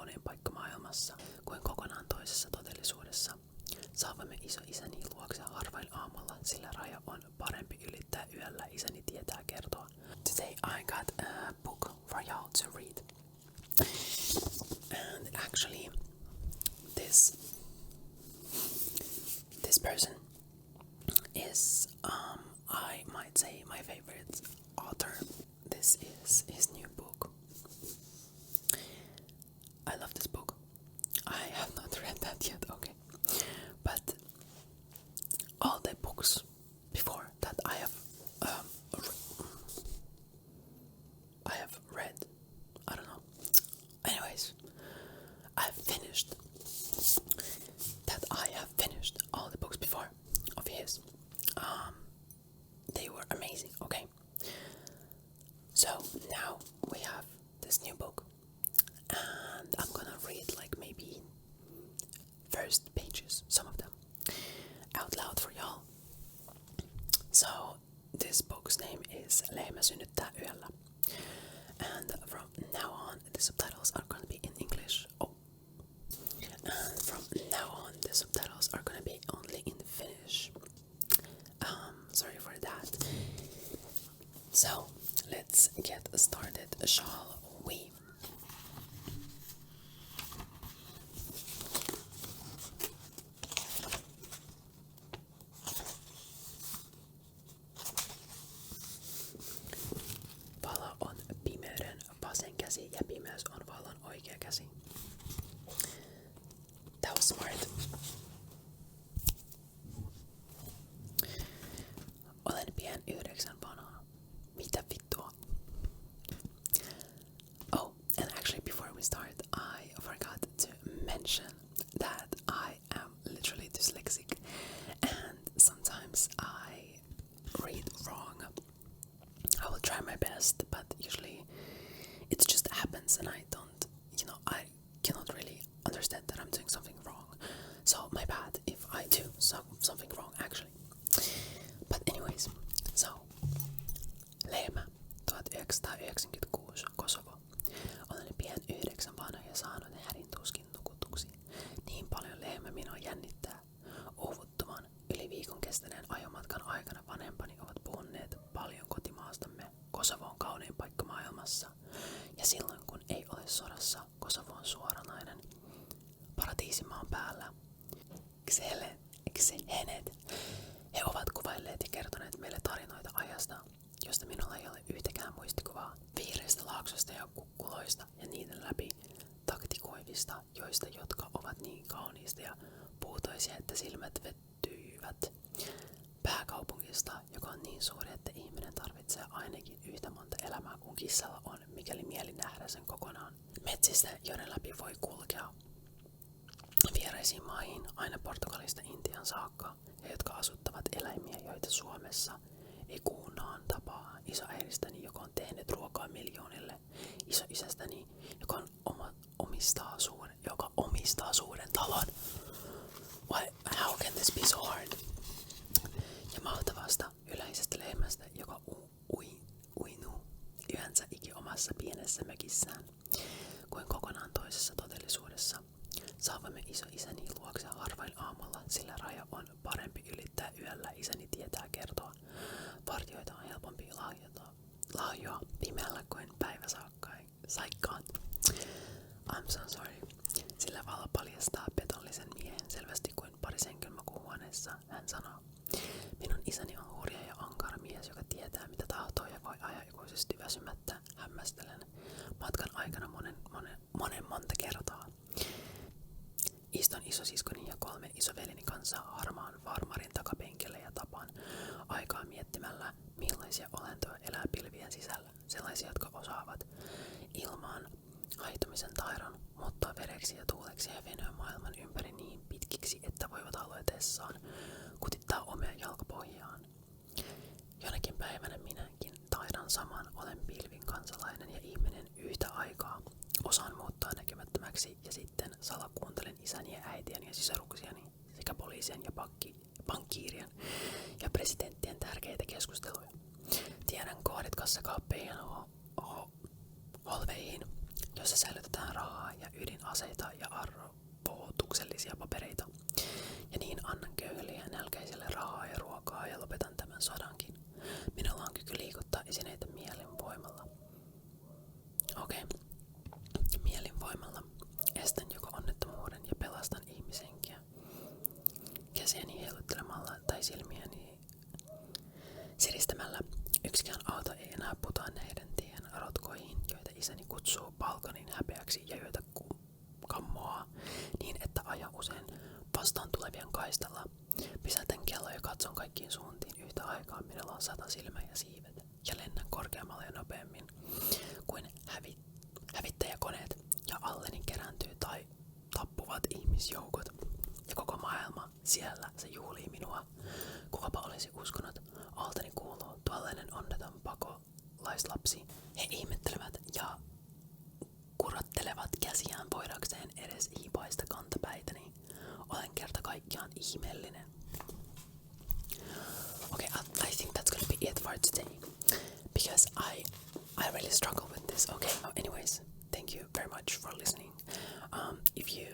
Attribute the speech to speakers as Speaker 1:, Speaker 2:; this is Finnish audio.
Speaker 1: kaunein paikka maailmassa, kuin kokonaan toisessa todellisuudessa. Saavuimme isoisäni luokse harvain aamulla, sillä raja on parempi ylittää yöllä, isäni tietää kertoa. Today I got a book for y'all to read. And actually, this person is, I might say, my favorite author. This is his new book. I love this book. I have not read that yet, okay. But all the books before that I have read, I don't know. Anyways, I have finished all the books before of his. They were amazing, okay. So now we have this new book, and I'm gonna read like maybe first pages, some of them, out loud for y'all. So this book's name is Lehmä synnyttää yöllä, and from now on the subtitles are gonna be in English. And from now on the subtitles are gonna be only in Finnish. Sorry for that. So let's get started, shall we? Valo on pimeyden vasen käsi ja pimeys on valon oikea käsi. That was smart. Olen pian 9 vanha. Mitä vittua? Oh, and actually before we start, I forgot to mention that I am literally dyslexic and sometimes I read wrong. I will try my best, but usually it just happens and I don't, I cannot really understand that I'm doing something wrong. So my bad if I do something wrong actually. But anyways, so Lehmä 1996 Kosovo. Olen pian 9 vanha ja saanut hädin tuskin nukutuksi. Niin paljon Lehmä minua jännittää. Uuvuttoman yli viikon kestäneen ajomatkan aikana vanhempani ovat puhuneet paljon kotimaastamme. Kosovo on kaunein paikka maailmassa. Ja silloin kun ei ole sodassa, Kosovo on suoranainen paratiisimaan päällä. Xehenet. He ovat kuvailleet ja kertoneet meille tarinoita ajasta, josta minulla ei ole yhtäkään muistikuvaa. Vihreistä laaksoista ja kukkuloista ja niiden läpi taktikoivista, joista jotka ovat niin kauniista ja puutoisia, että silmät vettyivät. Pääkaupungista, joka on niin suuri, että ihminen tarvitsee ainakin yhtä monta elämää kuin kissalla on, mikäli mieli nähdä sen kokonaan. Metsistä, joiden läpi voi kulkea vieraisiin maihin, aina Portugalista Intian saakka, ja jotka asuttavat eläimiä, joita Suomessa ei kuunaan tapaa. Isoäidistäni, joka on tehnyt ruokaa miljoonille. Isoisästäni, joka omistaa suuren talon. How can this be so hard? Ja mahtavasta yleisestä lehmästä, joka uinuu yönsä iki omassa pienessä mökissään, kuin kokonaan toisessa todellisuudessa. Saavuimme isoisäni luokse harvain aamulla, sillä raja on parempi ylittää yöllä, isäni tietää kertoa. Vartijoita on helpompi lahjoa pimeällä kuin päiväsaikkaan. I'm so sorry. Sillä valo paljastaa petollisen miehen selvästi kuin parisenkyn makuuhuoneessa, hän sanoo. Minun isäni on hurja ja ankara mies, joka tietää mitä tahtoo ja voi ajaa ikuisesti väsymättä, hämmästelen. Matkan aikana monta kertaa. Istun isosiskoni ja 3 isoveljeni kanssa harmaan farmarin takapenkillä ja tapaan aikaa miettimällä, millaisia olentoja elää pilvien sisällä. Sellaisia, jotka osaavat ilmaan haihtumisen taidon, muuttua vereksi ja tuuleksi ja venyä maailman ympäri niin pitkiksi, että voivat aloitessaan kutittaa omia jalkapohjaan. Jonakin päivänä minäkin taidan saman, olen pilvin kansalainen ja ihminen yhtä aikaa. Osaan muuttua näkymättömäksi ja sitten salakuuntelen isäni ja äitien ja sisaruksiani sekä poliisien ja pankkiirien ja presidenttien tärkeitä keskusteluja. Tiedän koodit kassakaappeihin holveihin, jossa säilytetään rahaa ja ydinaseita aseita ja arvotuksellisia papereita. Ja niin annan köyhille ja nälkäisille rahaa ja ruokaa ja lopetan tämän sodankin. Minulla on kyky liikuttaa esineitä mielin voimalla. Okei. Mielin voimalla estän joko onnettomuuden ja pelastan ihmishenkiä. Käsiäni heiluttelemalla tai silmiäni siristämällä yksikään auto ei enää putoa näiden tien rotkoihin, joita isäni kutsuu balkonin häpeäksi ja joita kammoaa niin, että aja usein vastaan tulevien kaistalla. Pysäytän kello ja katson kaikkiin suuntiin yhtä aikaa. Minulla on 100 silmää ja siivet ja lennän korkeammalla ja nopeammin kuin hävittäjäkoneet ja alleni kerääntyy tai tappuvat ihmisjoukot. Ja koko maailma siellä se juhlii minua. Kukapa olisi uskonut, altani kuuluu tuollainen onneton pakolaislapsi. He ihmettelevät ja kurattelevat käsiään voidakseen edes hiipaista kantapäitäni. Olen kerta kaikkiaan ihmeellinen. Okay, I think that's gonna be it for today. Because I really struggle with this. Okay, anyways, thank you very much for listening. If you